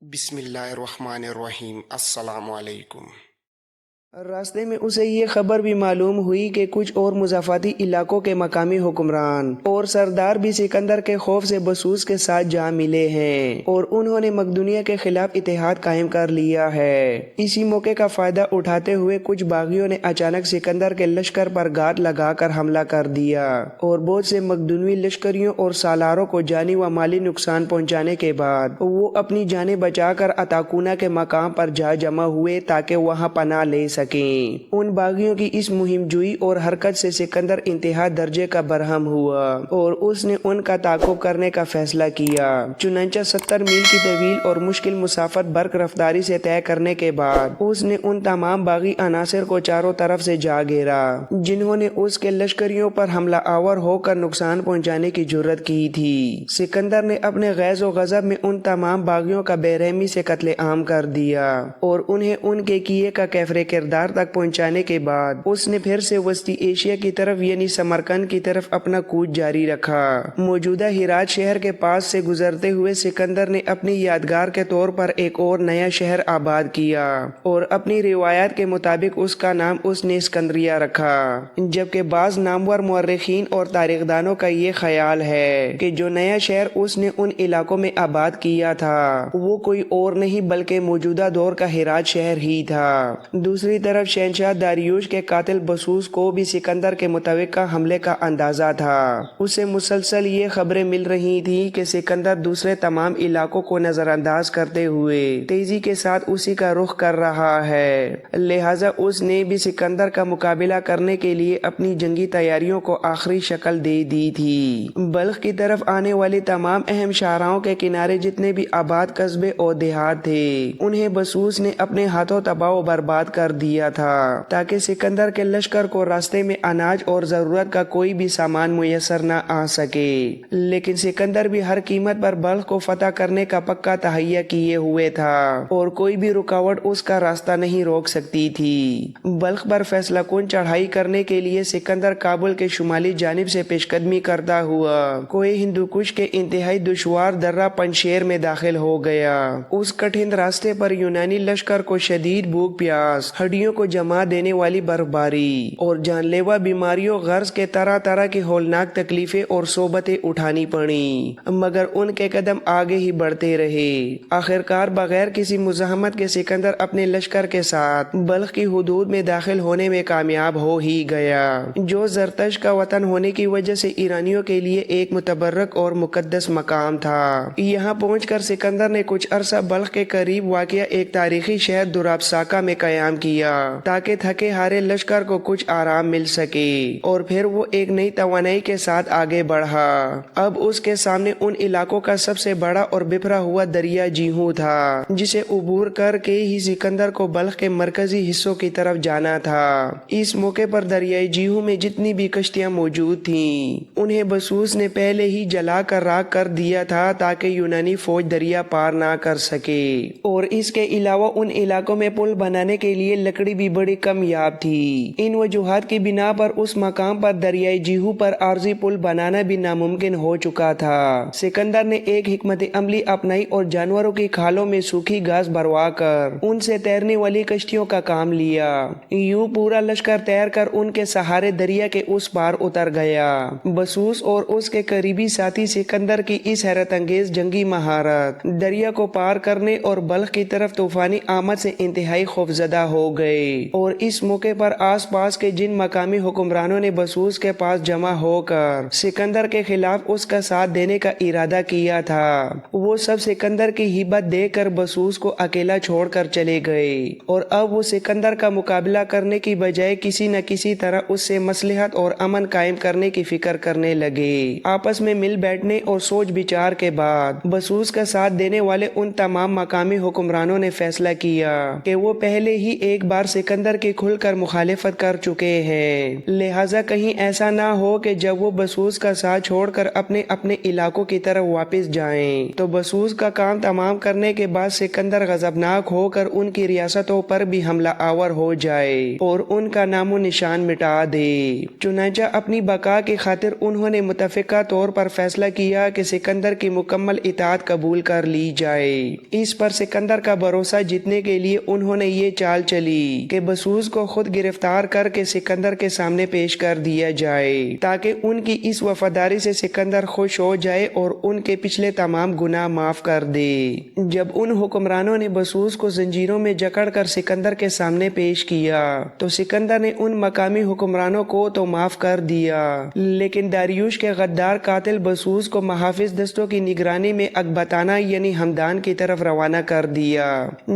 بسم اللہ الرحمن الرحیم السلام علیکم۔ راستے میں اسے یہ خبر بھی معلوم ہوئی کہ کچھ اور مضافاتی علاقوں کے مقامی حکمران اور سردار بھی سکندر کے خوف سے بسوس کے ساتھ جا ملے ہیں اور انہوں نے مقدونیہ کے خلاف اتحاد قائم کر لیا ہے۔ اسی موقع کا فائدہ اٹھاتے ہوئے کچھ باغیوں نے اچانک سکندر کے لشکر پر گھات لگا کر حملہ کر دیا اور بہت سے مقدونوی لشکریوں اور سالاروں کو جانی و مالی نقصان پہنچانے کے بعد وہ اپنی جانیں بچا کر اتاکونا کے مقام پر جا جمع ہوئے تاکہ وہاں پناہ لے سکیں۔ ان باغیوں کی اس مہم جوئی اور حرکت سے سکندر انتہا درجے کا برہم ہوا اور اس نے ان کا تعاقب کرنے کا فیصلہ کیا۔ چنانچہ 70 میل کی طویل اور مشکل مسافت برق رفتاری سے طے کرنے کے بعد اس نے ان تمام باغی عناصر کو چاروں طرف سے جا گھیرا جنہوں نے اس کے لشکریوں پر حملہ آور ہو کر نقصان پہنچانے کی جرات کی تھی۔ سکندر نے اپنے غیظ و غضب میں ان تمام باغیوں کا بے رحمی سے قتل عام کر دیا اور انہیں ان کے کیے کا کیفر کردار تک پہنچانے کے بعد اس نے پھر سے وسطی ایشیا کی طرف یعنی سمرقند کی طرف اپنا کوچ جاری رکھا۔ موجودہ ہرات شہر کے پاس سے گزرتے ہوئے سکندر نے اپنی یادگار کے طور پر ایک اور نیا شہر آباد کیا اور اپنی روایات کے مطابق اس کا نام اس نے اسکندریہ رکھا، جبکہ بعض نامور مورخین اور تاریخ دانوں کا یہ خیال ہے کہ جو نیا شہر اس نے ان علاقوں میں آباد کیا تھا وہ کوئی اور نہیں بلکہ موجودہ دور کا ہرات شہر ہی تھا۔ دوسری طرف شہنشاہ داریوش کے قاتل بسوس کو بھی سکندر کے متوقع حملے کا اندازہ تھا۔ اسے مسلسل یہ خبریں مل رہی تھیں کہ سکندر دوسرے تمام علاقوں کو نظر انداز کرتے ہوئے تیزی کے ساتھ اسی کا رخ کر رہا ہے، لہٰذا اس نے بھی سکندر کا مقابلہ کرنے کے لیے اپنی جنگی تیاریوں کو آخری شکل دے دی تھی۔ بلخ کی طرف آنے والی تمام اہم شاہراہوں کے کنارے جتنے بھی آباد قصبے اور دیہات تھے انہیں بسوس نے اپنے ہاتھوں تباہ و برباد کر دیا تھا تاکہ سکندر کے لشکر کو راستے میں اناج اور ضرورت کا کوئی بھی سامان میسر نہ آ سکے۔ لیکن سکندر بھی ہر قیمت پر بلخ کو فتح کرنے کا پکا تہیہ کیے ہوئے تھا اور کوئی بھی رکاوٹ اس کا راستہ نہیں روک سکتی تھی۔ بلخ پر فیصلہ کن چڑھائی کرنے کے لیے سکندر کابل کے شمالی جانب سے پیش قدمی کرتا ہوا کوہ ہندوکش کے انتہائی دشوار درہ پنشیر میں داخل ہو گیا۔ اس کٹھن راستے پر یونانی لشکر کو شدید بھوک پیاس، ہڈیوں کو جما دینے والی برفباری اور جان لیوا بیماریوں غرض کے طرح طرح کی ہولناک تکلیفیں اور صعوبتیں اٹھانی پڑیں، مگر ان کے قدم آگے ہی بڑھتے رہے۔ آخرکار بغیر کسی مزاحمت کے سکندر اپنے لشکر کے ساتھ بلخ کی حدود میں داخل ہونے میں کامیاب ہو ہی گیا، جو زرتشت کا وطن ہونے کی وجہ سے ایرانیوں کے لیے ایک متبرک اور مقدس مقام تھا۔ یہاں پہنچ کر سکندر نے کچھ عرصہ بلخ کے قریب واقع ایک تاریخی شہر درابساکا میں قیام کیا تاکہ تھکے ہارے لشکر کو کچھ آرام مل سکے اور پھر وہ ایک نئی توانائی کے ساتھ آگے بڑھا۔ اب اس کے سامنے ان علاقوں کا سب سے بڑا اور بکھرا ہوا دریا جیہوں تھا جسے عبور کر کے ہی سکندر کو بلخ کے مرکزی حصوں کی طرف جانا تھا۔ اس موقع پر دریائے جیہوں میں جتنی بھی کشتیاں موجود تھیں انہیں بسوس نے پہلے ہی جلا کر راکھ کر دیا تھا تاکہ یونانی فوج دریا پار نہ کر سکے، اور اس کے علاوہ ان علاقوں میں پل بنانے کے لیے لکڑی بھی بڑی کمیاب تھی۔ ان وجوہات کی بنا پر اس مقام پر دریائے جیہوں پر عارضی پل بنانا بھی ناممکن ہو چکا تھا۔ سکندر نے ایک حکمت عملی اپنائی اور جانوروں کی کھالوں میں سوکھی گھاس بھروا کر ان سے تیرنے والی کشتیوں کا کام لیا۔ یوں پورا لشکر تیر کر ان کے سہارے دریا کے اس پار اتر گیا۔ بسوس اور اس کے قریبی ساتھی سکندر کی اس حیرت انگیز جنگی مہارت دریا کو پار کرنے اور بلخ کی طرف طوفانی آمد سے انتہائی خوفزدہ ہو گئے، اور اس موقع پر آس پاس کے جن مقامی حکمرانوں نے بسوس کے پاس جمع ہو کر سکندر کے خلاف اس کا ساتھ دینے کا ارادہ کیا تھا وہ سب سکندر کی ہیبت دیکھ کر بسوس کو اکیلا چھوڑ کر چلے گئے، اور اب وہ سکندر کا مقابلہ کرنے کی بجائے کسی نہ کسی طرح اس سے مصلحت اور امن قائم کرنے کی فکر کرنے لگے۔ آپس میں مل بیٹھنے اور سوچ بچار کے بعد بسوس کا ساتھ دینے والے ان تمام مقامی حکمرانوں نے فیصلہ کیا کہ وہ پہلے ہی ایک بار سکندر کی کھل کر مخالفت کر چکے ہیں، لہٰذا کہیں ایسا نہ ہو کہ جب وہ بسوس کا ساتھ چھوڑ کر اپنے اپنے علاقوں کی طرف واپس جائیں تو بسوس کا کام تمام کرنے کے بعد سکندر غضبناک ہو کر ان کی ریاستوں پر بھی حملہ آور ہو جائے اور ان کا نام و نشان مٹا دے۔ چنانچہ اپنی بقا کی خاطر انہوں نے متفقہ طور پر فیصلہ کیا کہ سکندر کی مکمل اطاعت قبول کر لی جائے۔ اس پر سکندر کا بھروسہ جیتنے کے لیے انہوں نے یہ چال چلی کہ بسوس کو خود گرفتار کر کے سکندر کے سامنے پیش کر دیا جائے تاکہ ان کی اس وفاداری سے سکندر خوش ہو جائے اور ان کے پچھلے تمام گناہ معاف کر دے۔ جب ان حکمرانوں نے بسوس کو زنجیروں میں جکڑ کر سکندر کے سامنے پیش کیا تو سکندر نے ان مقامی حکمرانوں کو تو معاف کر دیا، لیکن داریوش کے غدار قاتل بسوس کو محافظ دستوں کی نگرانی میں اکبتانہ یعنی ہمدان کی طرف روانہ کر دیا،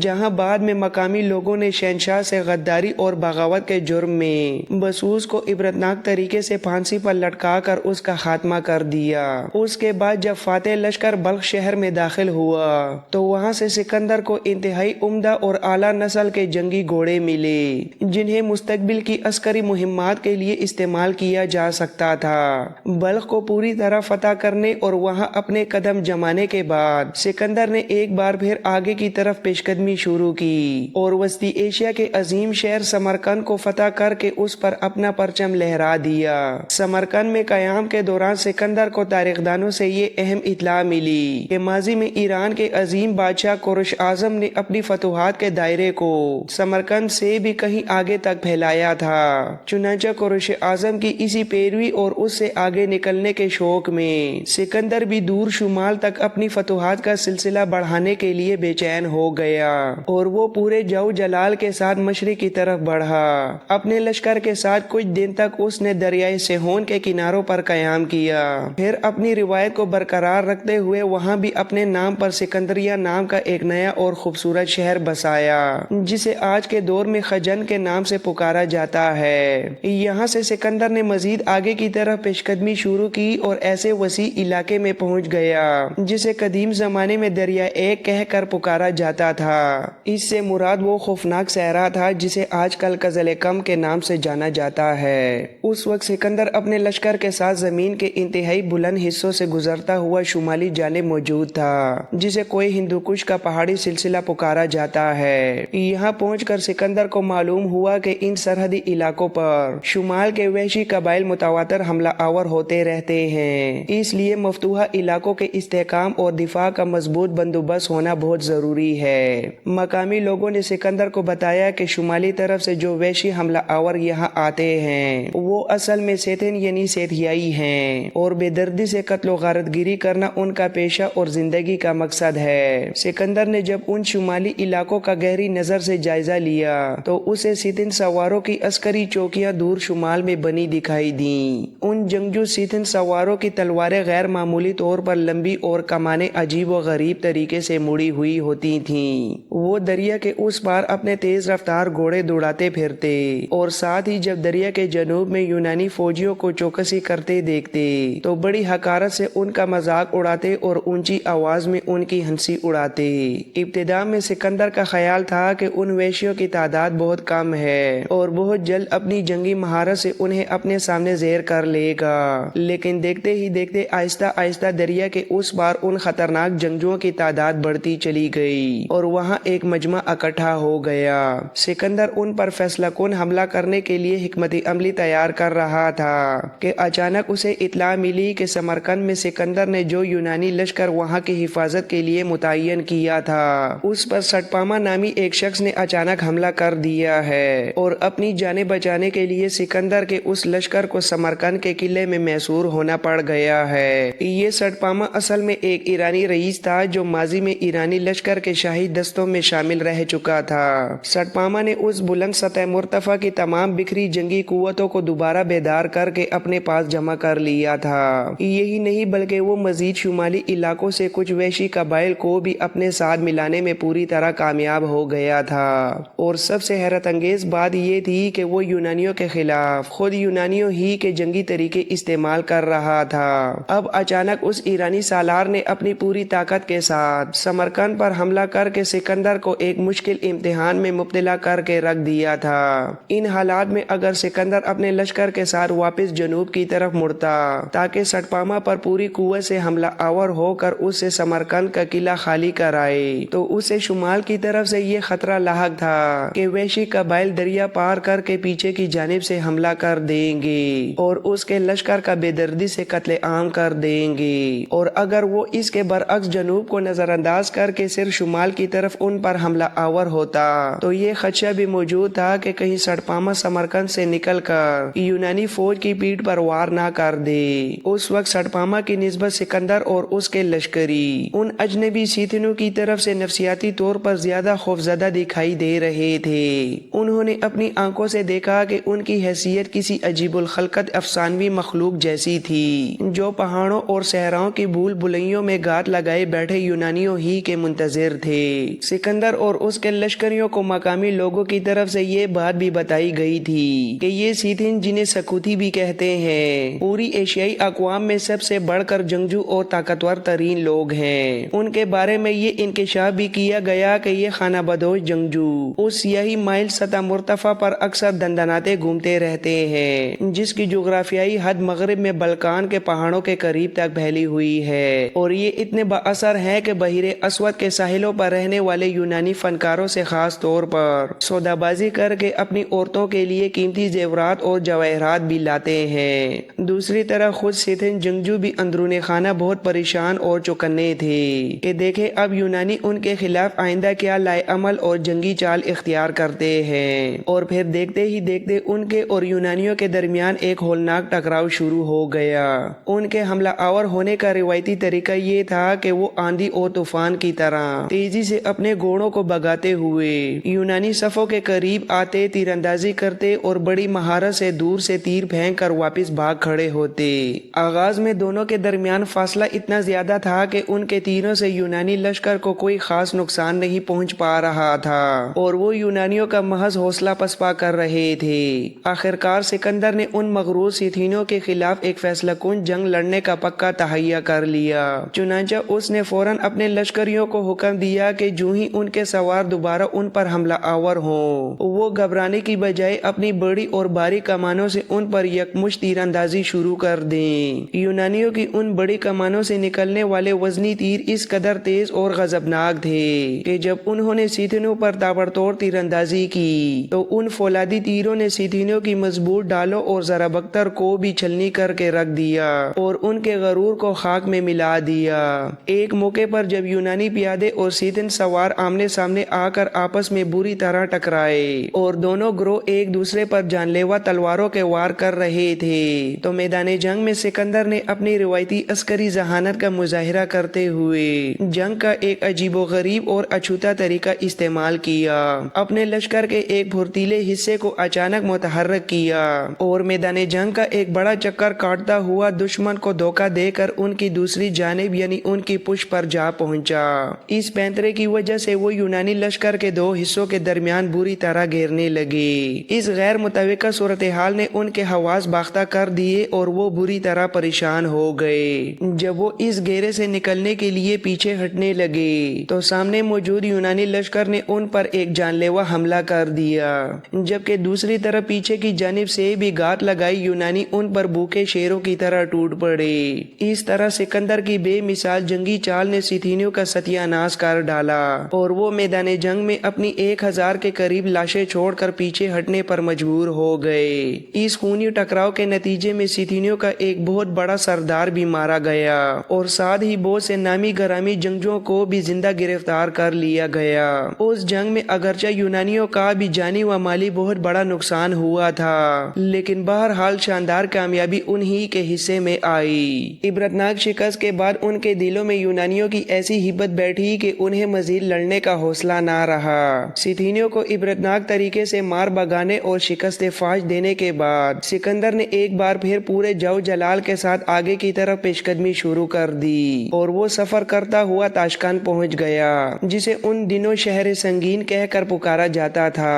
جہاں بعد میں مقامی لوگوں نے شہنشاہ سے غداری اور بغاوت کے جرم میں بسوس کو عبرتناک طریقے سے پھانسی پر لٹکا کر اس کا خاتمہ کر دیا۔ اس کے بعد جب فاتح لشکر بلخ شہر میں داخل ہوا تو وہاں سے سکندر کو انتہائی عمدہ اور اعلیٰ نسل کے جنگی گھوڑے ملے جنہیں مستقبل کی عسکری مہمات کے لیے استعمال کیا جا سکتا تھا۔ بلخ کو پوری طرح فتح کرنے اور وہاں اپنے قدم جمانے کے بعد سکندر نے ایک بار پھر آگے کی طرف پیش قدمی شروع کی اور وسطی ایشیا کے عظیم شہر سمرقند کو فتح کر کے اس پر اپنا پرچم لہرا دیا۔ سمرقند میں قیام کے دوران سکندر کو تاریخ دانوں سے یہ اہم اطلاع ملی کہ ماضی میں ایران کے عظیم بادشاہ کوروش اعظم نے اپنی فتوحات کے دائرے کو سمرقند سے بھی کہیں آگے تک پھیلایا تھا۔ چنانچہ کوروش اعظم کی اسی پیروی اور اس سے آگے نکلنے کے شوق میں سکندر بھی دور شمال تک اپنی فتوحات کا سلسلہ بڑھانے کے لیے بے چین ہو گیا اور وہ پورے جو جلال کے ساتھ مشرق کی طرف بڑھا۔ اپنے لشکر کے ساتھ کچھ دن تک اس نے دریائے سیہون کے کناروں پر قیام کیا، پھر اپنی روایت کو برقرار رکھتے ہوئے وہاں بھی اپنے نام پر سکندریہ نام کا ایک نیا اور خوبصورت شہر بسایا جسے آج کے دور میں خجن کے نام سے پکارا جاتا ہے۔ یہاں سے سکندر نے مزید آگے کی طرف پیش قدمی شروع کی اور ایسے وسیع علاقے میں پہنچ گیا جسے قدیم زمانے میں دریا ایک کہہ کر پکارا جاتا تھا۔ اس سے مراد وہ خوفناک صحرا تھا جسے آج کل قزل کم کے نام سے جانا جاتا ہے۔ اس وقت سکندر اپنے لشکر کے ساتھ زمین کے انتہائی بلند حصوں سے گزرتا ہوا شمالی جانب موجود تھا جسے کوئی ہندو کش کا پہاڑی سلسلہ پکارا جاتا ہے۔ یہاں پہنچ کر سکندر کو معلوم ہوا کہ ان سرحدی علاقوں پر شمال کے وحشی قبائل متواتر حملہ آور ہوتے رہتے ہیں، اس لیے مفتوحہ علاقوں کے استحکام اور دفاع کا مضبوط بندوبست ہونا بہت ضروری ہے۔ مقامی لوگوں نے سکندر کو بتایا کہ شمالی طرف سے جو وحشی حملہ آور یہاں آتے ہیں وہ اصل میں سیتھن یعنی سیتھیائی ہیں اور بے دردی سے قتل و غارت گیری کرنا ان کا پیشہ اور زندگی کا مقصد ہے۔ سکندر نے جب ان شمالی علاقوں کا گہری نظر سے جائزہ لیا تو اسے سیتھن سواروں کی عسکری چوکیاں دور شمال میں بنی دکھائی دیں۔ ان جنگجو سیتھن سواروں کی تلواریں غیر معمولی طور پر لمبی اور کمانیں عجیب و غریب طریقے سے مڑی ہوئی ہوتی تھیں۔ وہ دریا کے اس پار اپنے تیز رفتار گھوڑے دوڑاتے پھرتے اور ساتھ ہی جب دریا کے جنوب میں یونانی فوجیوں کو چوکسی کرتے دیکھتے تو بڑی حقارت سے ان کا مذاق اڑاتے اور اونچی آواز میں ان کی ہنسی اڑاتے۔ ابتدا میں سکندر کا خیال تھا کہ ان وحشیوں کی تعداد بہت کم ہے اور بہت جلد اپنی جنگی مہارت سے انہیں اپنے سامنے زیر کر لے گا، لیکن دیکھتے ہی دیکھتے آہستہ آہستہ دریا کے اس پار ان خطرناک جنگجوؤں کی تعداد بڑھتی چلی گئی اور وہاں ایک مجمع اکٹھا ہو گیا۔ سکندر ان پر فیصلہ کن حملہ کرنے کے لیے حکمت عملی تیار کر رہا تھا کہ اچانک اسے اطلاع ملی کہ سمرقند میں سکندر نے جو یونانی لشکر وہاں کی حفاظت کے لیے متعین کیا تھا اس پر سٹپاما نامی ایک شخص نے اچانک حملہ کر دیا ہے اور اپنی جانیں بچانے کے لیے سکندر کے اس لشکر کو سمرقند کے قلعے میں محصور ہونا پڑ گیا ہے۔ یہ سٹپاما اصل میں ایک ایرانی رئیس تھا جو ماضی میں ایرانی لشکر کے شاہی دستوں میں شامل رہ چکا تھا۔ سٹپاما نے اس بلند سطح مرتفع کی تمام بکھری جنگی قوتوں کو دوبارہ بیدار کر کے اپنے پاس جمع کر لیا تھا۔ یہی نہیں بلکہ وہ مزید شمالی علاقوں سے کچھ وحشی قبائل کو بھی اپنے ساتھ ملانے میں پوری طرح کامیاب ہو گیا تھا، اور سب سے حیرت انگیز بات یہ تھی کہ وہ یونانیوں کے خلاف خود یونانیوں ہی کے جنگی طریقے استعمال کر رہا تھا۔ اب اچانک اس ایرانی سالار نے اپنی پوری طاقت کے ساتھ سمرقند پر حملہ کر کے سکندر کو ایک مشکل امتحان میں مبتلا مبتلا کر کے رکھ دیا تھا۔ ان حالات میں اگر سکندر اپنے لشکر کے ساتھ واپس جنوب کی طرف مڑتا تاکہ سٹپاما پر پوری قوت سے حملہ آور ہو کر اس سے سمرقند کا قلعہ خالی کرائے تو اسے شمال کی طرف سے یہ خطرہ لاحق تھا کہ وحشی قبائل دریا پار کر کے پیچھے کی جانب سے حملہ کر دیں گے اور اس کے لشکر کا بے دردی سے قتل عام کر دیں گے، اور اگر وہ اس کے برعکس جنوب کو نظر انداز کر کے صرف شمال کی طرف ان پر حملہ آور ہوتا تو یہ خدشہ بھی موجود تھا کہ کہیں سٹپاما سمرقند سے نکل کر یونانی فوج کی پیٹھ پر وار نہ کر دے۔ اس وقت سٹپاما کی نسبت سکندر اور اس کے لشکری ان اجنبی سیتھنوں کی طرف سے نفسیاتی طور پر زیادہ خوفزدہ دکھائی دے رہے تھے۔ انہوں نے اپنی آنکھوں سے دیکھا کہ ان کی حیثیت کسی عجیب الخلقت افسانوی مخلوق جیسی تھی جو پہاڑوں اور صحراؤں کی بھول بلندیوں میں گات لگائے بیٹھے یونانیوں ہی کے منتظر تھے۔ سکندر اور اس کے لشکریوں کو مقامی لوگوں کی طرف سے یہ بات بھی بتائی گئی تھی کہ یہ سیتھن جنہیں سکوتی بھی کہتے ہیں پوری ایشیائی اقوام میں سب سے بڑھ کر جنگجو اور طاقتور ترین لوگ ہیں۔ ان کے بارے میں یہ انکشاف بھی کیا گیا کہ یہ خانہ بدوش جنگجو اس سیاہی مائل سطح مرتفع پر اکثر دندناتے گھومتے رہتے ہیں جس کی جغرافیائی حد مغرب میں بلکان کے پہاڑوں کے قریب تک پھیلی ہوئی ہے، اور یہ اتنے با اثر ہے کہ بحیرہ اسود کے ساحلوں پر رہنے والے یونانی فنکاروں سے خاص طور پر سودا بازی کر کے اپنی عورتوں کے لیے قیمتی زیورات اور جواہرات بھی لاتے ہیں۔ دوسری طرف خود سیتھن جنگجو بھی اندرون خانہ بہت پریشان اور چوکنے تھے کہ دیکھیں اب یونانی ان کے خلاف آئندہ کیا لائے عمل اور جنگی چال اختیار کرتے ہیں، اور پھر دیکھتے ہی دیکھتے ان کے اور یونانیوں کے درمیان ایک ہولناک ٹکراؤ شروع ہو گیا۔ ان کے حملہ آور ہونے کا روایتی طریقہ یہ تھا کہ وہ آندھی اور طوفان کی طرح تیزی سے اپنے گھوڑوں کو بھگاتے ہوئے یونانی صفوں کے قریب آتے، تیر اندازی کرتے اور بڑی مہارت سے دور سے تیر پھینک کر واپس بھاگ کھڑے ہوتے۔ آغاز میں دونوں کے درمیان فاصلہ اتنا زیادہ تھا کہ ان کے تیروں سے یونانی لشکر کو کوئی خاص نقصان نہیں پہنچ پا رہا تھا اور وہ یونانیوں کا محض حوصلہ پسپا کر رہے تھے۔ آخرکار سکندر نے ان مغرور سیتھینوں کے خلاف ایک فیصلہ کن جنگ لڑنے کا پکا تہیہ کر لیا۔ چنانچہ اس نے فوراً اپنے لشکریوں کو حکم دیا کہ جو ہی ان کے سوار دوبارہ ان پر حملہ آور ہوں وہ گھبرانے کی بجائے اپنی بڑی اور بھاری کمانوں سے ان پر یکمشت تیر اندازی شروع کر دیں۔ یونانیوں کی ان بڑی کمانوں سے نکلنے والے وزنی تیر اس قدر تیز اور غضبناک تھے کہ جب انہوں نے سیتھنوں پر تابڑتوڑ تیر اندازی کی تو ان فولادی تیروں نے سیتھنوں کی مضبوط ڈالوں اور زرابختر کو بھی چھلنی کر کے رکھ دیا اور ان کے غرور کو خاک میں ملا دیا۔ ایک موقع پر جب یونانی پیادے اور سیتھن سوار آمنے سامنے آ کر آپس میں بری طرح ٹکرائے اور دونوں گروہ ایک دوسرے پر جان لیوا تلواروں کے وار کر رہے تھے تو میدان جنگ میں سکندر نے اپنی روایتی عسکری ذہانت کا مظاہرہ کرتے ہوئے جنگ کا ایک عجیب و غریب اور اچھوتا طریقہ استعمال کیا۔ اپنے لشکر کے ایک پھرتیلے حصے کو اچانک متحرک کیا اور میدان جنگ کا ایک بڑا چکر کاٹتا ہوا دشمن کو دھوکہ دے کر ان کی دوسری جانب یعنی ان کی پشت پر جا پہنچا۔ اس پینترے کی وجہ سے وہ یونانی لشکر کے دو حصوں کے درمیان بری طرح گھیرنے لگے۔ اس غیر متوقع صورتحال نے ان کے حواس باختہ کر دیے اور وہ بری طرح پریشان ہو گئے۔ جب وہ اس گھیرے سے نکلنے کے لیے پیچھے ہٹنے لگے تو سامنے موجود یونانی لشکر نے ان پر ایک جان لیوا حملہ کر دیا، جبکہ دوسری طرف پیچھے کی جانب سے بھی گات لگائی یونانی ان پر بھوکے شیروں کی طرح ٹوٹ پڑے۔ اس طرح سکندر کی بے مثال جنگی چال نے سیتھینیوں کا ستیہ ناش کر ڈالا اور وہ میدان جنگ میں اپنی 1000 کے قریب لاشیں چھوڑ کر پیچھے ہٹنے پر مجبور ہو گئے۔ اس خونی ٹکراؤ کے نتیجے میں سیتھینیوں کا ایک بہت بڑا سردار بھی مارا گیا اور ساتھ ہی بہت سے نامی گرامی جنگجوؤں کو بھی زندہ گرفتار کر لیا گیا۔ اس جنگ میں اگرچہ یونانیوں کا بھی جانی و مالی بہت بڑا نقصان ہوا تھا لیکن بہرحال شاندار کامیابی انہی کے حصے میں آئی۔ عبرتناک شکست کے بعد ان کے دلوں میں یونانیوں کی ایسی ہیبت بیٹھی کہ انہیں مزید لڑنے کا حوصلہ نہ رہا۔ سیتھینیوں کو عبرتناک طریقے سے مار بھگانے اور شکست فاش دینے کے بعد سکندر نے ایک بار پھر پورے جو جلال کے ساتھ آگے کی طرف پیش قدمی شروع کر دی اور وہ سفر کرتا ہوا تاشقند پہنچ گیا جسے ان دنوں شہر سنگین کہہ کر پکارا جاتا تھا۔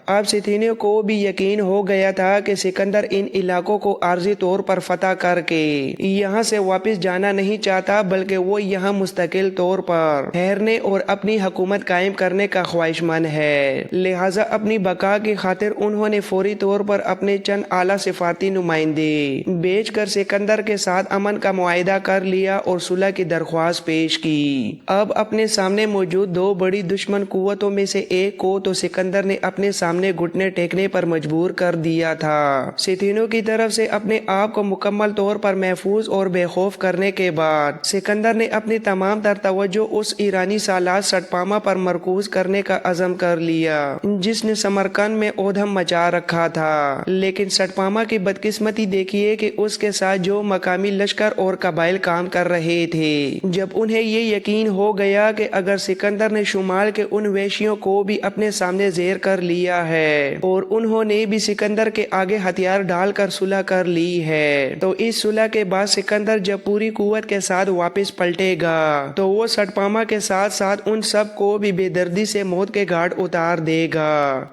اب سیتھینیوں کو بھی یقین ہو گیا تھا کہ سکندر ان علاقوں کو عارضی طور پر فتح کر کے یہاں سے واپس جانا نہیں چاہتا بلکہ وہ یہاں مستقل طور پر ٹھہرنے اور اپنی حکومت قائم کرنے کا خواہش مند ہے۔ ہے، لہٰذا اپنی بقا کی خاطر انہوں نے فوری طور پر اپنے چند اعلیٰ سفارتی نمائندے بھیج کر سکندر کے ساتھ امن کا معاہدہ کر لیا اور صلح کی درخواست پیش کی۔ اب اپنے سامنے موجود دو بڑی دشمن قوتوں میں سے ایک کو تو سکندر نے اپنے سامنے گھٹنے ٹیکنے پر مجبور کر دیا تھا۔ ستینوں کی طرف سے اپنے آپ کو مکمل طور پر محفوظ اور بے خوف کرنے کے بعد سکندر نے اپنی تمام تر توجہ اس ایرانی سالار سٹپاما پر مرکوز کرنے کا عزم کر لیا جس نے سمرقند میں اودھم مچا رکھا تھا۔ لیکن سٹپاما کی بدقسمتی دیکھیے کہ اس کے ساتھ جو مقامی لشکر اور قبائل کام کر رہے تھے، جب انہیں یہ یقین ہو گیا کہ اگر سکندر نے شمال کے ان ویشیوں کو بھی اپنے سامنے زیر کر لیا ہے اور انہوں نے بھی سکندر کے آگے ہتھیار ڈال کر صلح کر لی ہے، تو اس صلح کے بعد سکندر جب پوری قوت کے ساتھ واپس پلٹے گا تو وہ سٹپاما کے ساتھ ساتھ ان سب کو بھی بے دردی سے موت کے گھاٹ اتار دے گا۔